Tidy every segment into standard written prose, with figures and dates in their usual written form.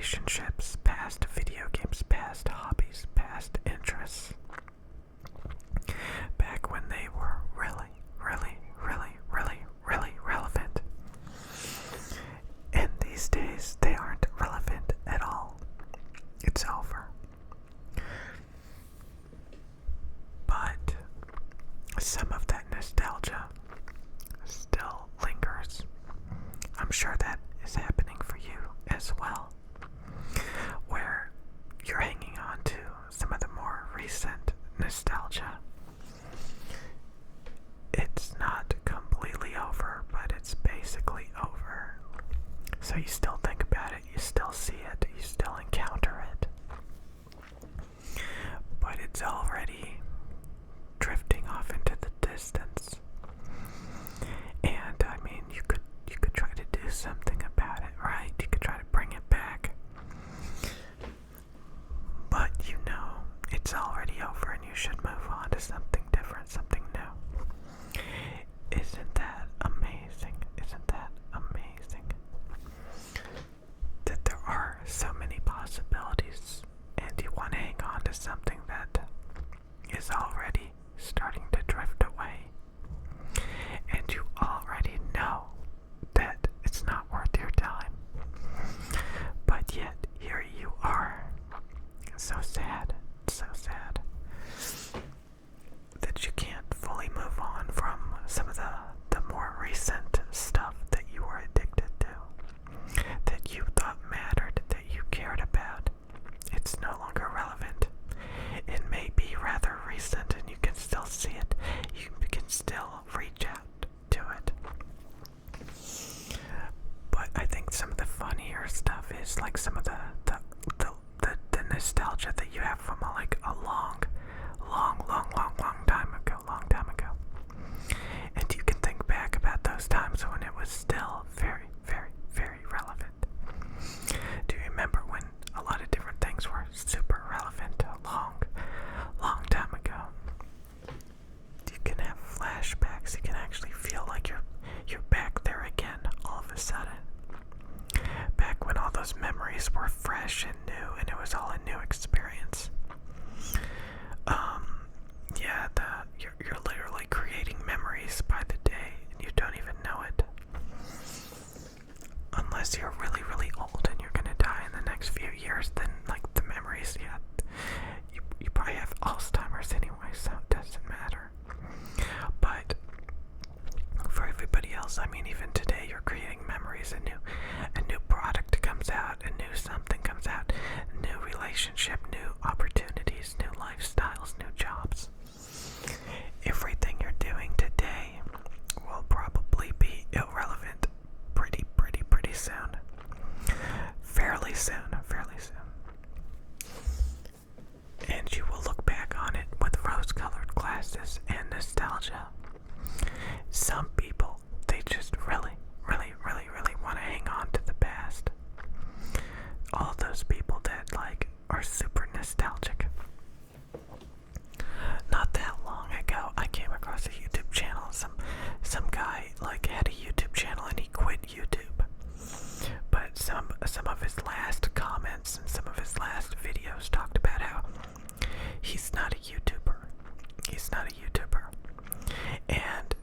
relationships, past video games, past hobbies, past interests. Back when they were really, really, really, really, really relevant. And these days, they aren't relevant at all. It's over. But some of that nostalgia still lingers. I'm sure that is happening for you as well, where you're hanging on to some of the more recent nostalgia. It's not completely over, but it's basically over. So you still think about it, you still see it, you still encounter it, but it's already drifting off into the distance. And I mean, you could try to do something about it, right? You could try to bring it back, but you know it's already over, and you should move on to something different, something new. Isn't that amazing? Isn't that amazing? That there are so many possibilities, and you want to hang on to something that is already starting to drift away, and you already know that it's not worth your time, but yet here you are. So sad, so sad that you can't fully move on from some of the more recent stuff that you were addicted to, that you thought mattered, that you cared about. It's no longer relevant. It may be rather recent, and you can still see it. You can still reach out to it. But I think some of the funnier stuff is like some of the nostalgia that you have from a long time ago. And you can think back about those times when it was still very, very, very relevant. Do you remember when a lot of different things were super relevant a long time ago? You can have flashbacks. You can actually feel like you're back there again all of a sudden. Back when all those memories were fresh and new, and it was all a new experience. You're literally creating memories by the day, and you don't even know it. Unless you're really, really old and you're gonna die in the next few years, then like the memories, you probably have Alzheimer's anyway, so it doesn't matter. But for everybody else, I mean, even today, you're creating memories. A new product comes out, a new something comes out, new relationship, new opportunities, new lifestyles, new jobs. Everything you're doing today will probably be irrelevant pretty soon. Fairly soon. And you will look back on it with rose-colored glasses and nostalgia. Some people, they just really want to hang on to the past. All those people that are super nostalgic. Not that long ago, I came across a YouTube channel. Some guy had a YouTube channel and he quit YouTube. But some of his last comments and some of his last videos talked about how he's not a YouTuber. And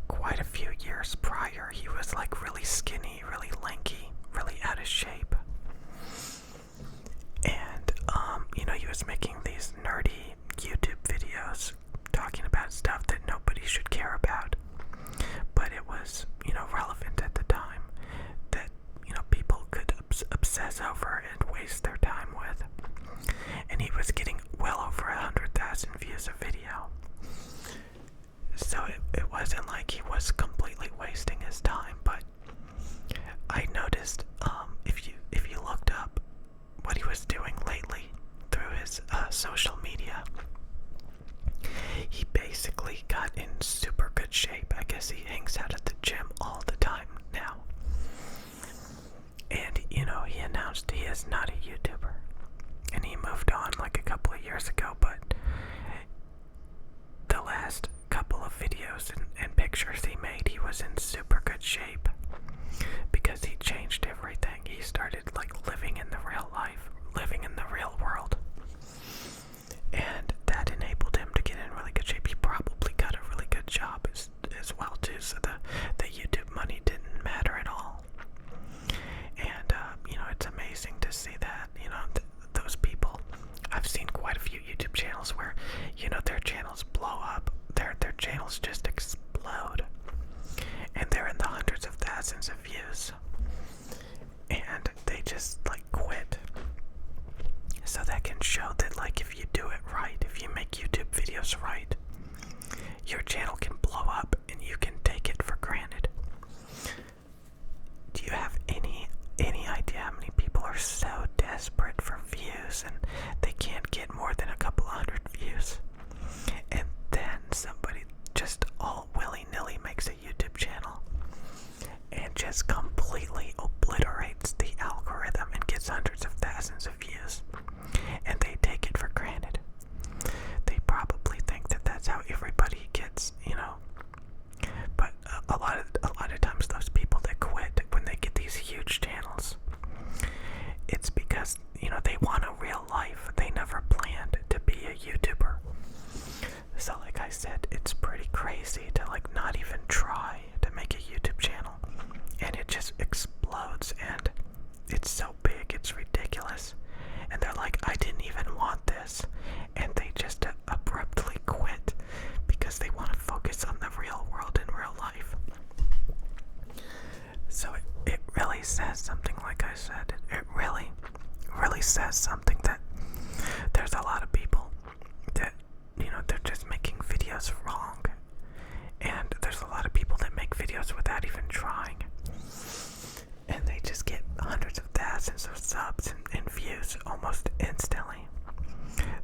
quite a few years prior, he was really skinny, really lanky, really out of shape. And he was making these nerdy YouTube videos talking about stuff that nobody should care about. But it was, relevant at the time that, people could obsess over and waste their time with. And he was getting well over 100,000 views a video. So it wasn't like he was completely wasting his time, but I noticed if you looked up what he was doing lately through his social media, he basically got in super good shape. I guess he hangs out at the gym all the time now. And, he announced he is not a YouTuber. And he moved on a couple of years ago, but the last couple of videos and pictures he made, he was in super good shape because he changed everything. He started living in the just completely obliterates the algorithm and gets hundreds of thousands of views. And they take it for granted. They probably think that that's how everybody gets, But a lot of times, those people that quit when they get these huge channels, it's because they want a real life. They never planned to be a YouTuber. So, like I said, it's pretty crazy to not even try to make a YouTube channel, and it just explodes, and it's so big, it's ridiculous. And they're like, I didn't even want this, and they just abruptly quit because they want to focus on the real world and real life. So it really says something, like I said. It really says something that there's a lot of people that, they're just making videos wrong. And there's a lot of people that make videos without even trying. And they just get hundreds of thousands of subs and views almost instantly.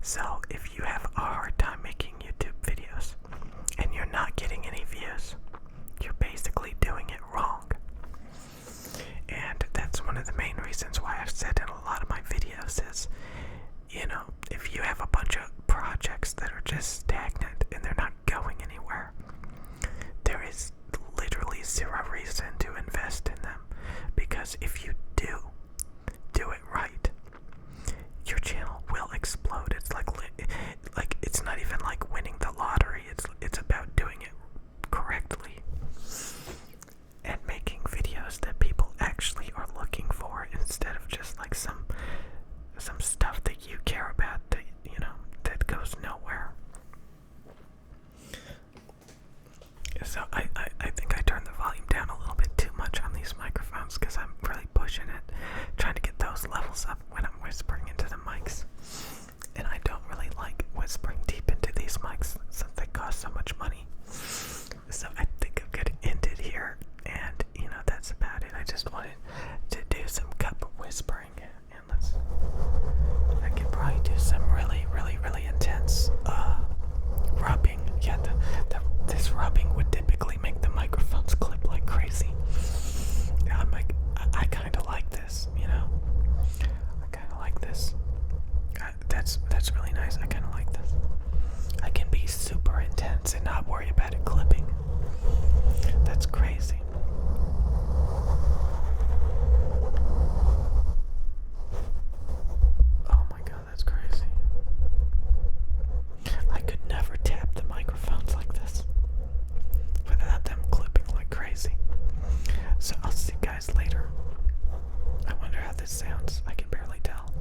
So if you have a hard time making YouTube videos and you're not getting any views, you're basically doing it wrong. And that's one of the main reasons why I've said in a lot of my videos is, if you have a bunch of projects that are just stagnant and they're not going anywhere, there is literally zero reason to invest in them. Because if you do it right, your channel will explode. It's like it's not even like winning the lottery. It's about doing it correctly and making videos that people actually are looking for, instead of just like some stuff that you care about that that goes nowhere. So I think I turned the volume down a little bit too much on these microphones because I'm really pushing it, trying to get those levels up when I'm whispering into the mics. And I don't really like whispering deep into these mics since they cost so much money. So I think I'm gonna end it here, and that's about it. I just wanted to do some cup whispering, and I could probably do some really intense rubbing. Yeah, this rubbing would typically make the microphones clip like crazy. I kind of like this, I kind of like this. That's really nice. I kind of like this. I can be super intense and not worry about it clipping. That's crazy. Oh my god, that's crazy. I could never tap the microphones like this without them clipping like crazy. So I'll see you guys later. I wonder how this sounds. I can barely tell.